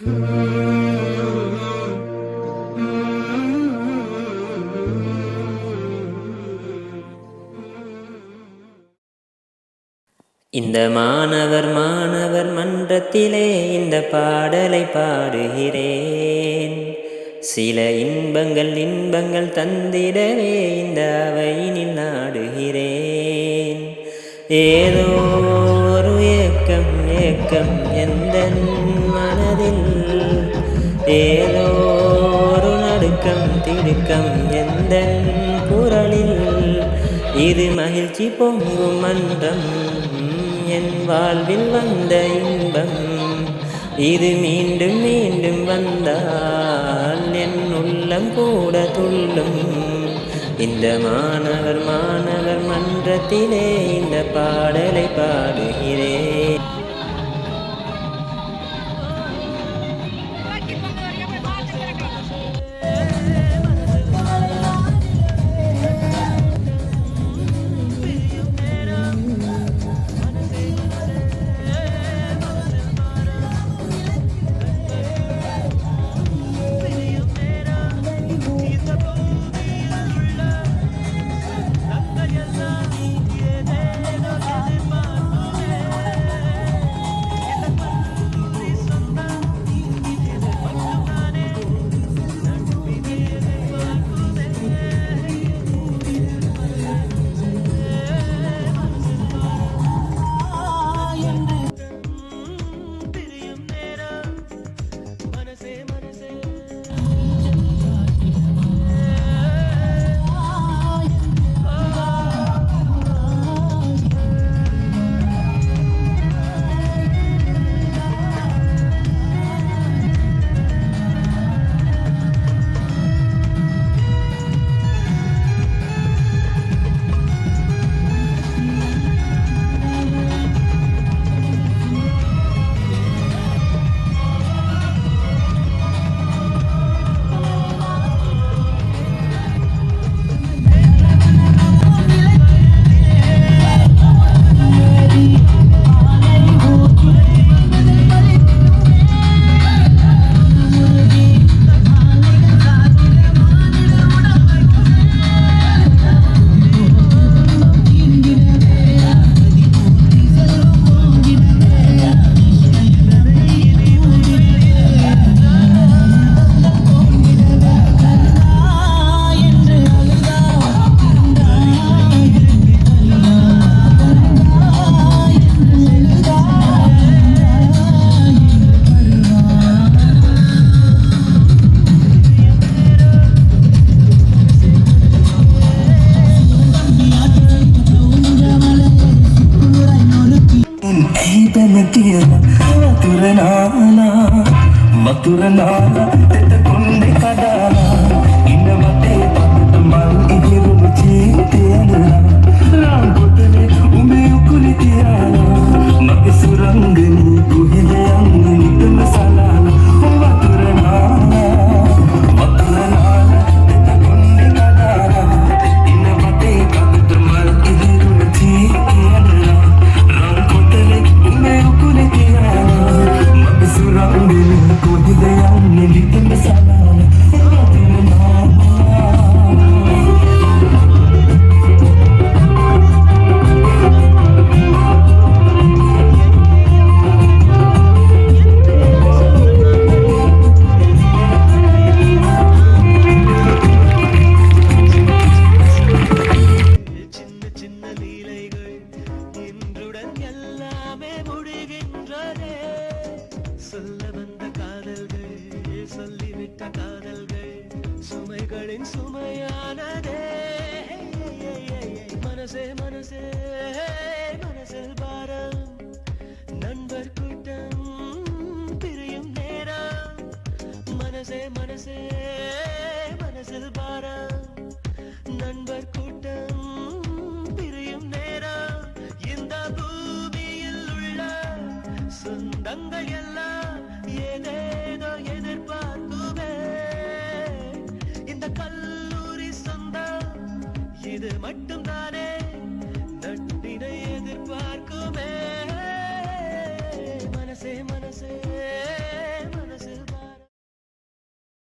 இந்த மாணவர் மன்றத்திலே இந்த பாடலை பாடுகிறேன். சில இன்பங்கள் தந்திடவே இந்த அவையினில் நாடுகிறேன். ஏதோ ஒரு ஏக்கம் எந்தன் மனதில், ஏதோ ஒரு நடுக்கம் திடுக்கம் எந்தன் குரலில். இது மகிழ்ச்சி பொங்கும் மன்றம், என் வாழ்வில் வந்த இன்பம். இது மீண்டும் மீண்டும் வந்தால் என் உள்ளம் கூட துள்ளும். இந்த மாணவர் மன்றத்திலே இந்த பாடலை பாடுகிறேன். Maturanana, tete konde kadana, inna mate patata mal igiru chite anura, rangotane ume ukuli tiana, mage surangani kuhile angi nitum salana, maturanana, tete konde kadana, inna mate patata mal igiru chite anura, rangotane ume ukuli tiana, mage surangani kuhile angi nitum salana, maturanana. சொல்ல வந்த காதல்கள் சொல்லிவிட்ட காதல்கள் சுமைகளின் சுமையானதே மனசே மனசே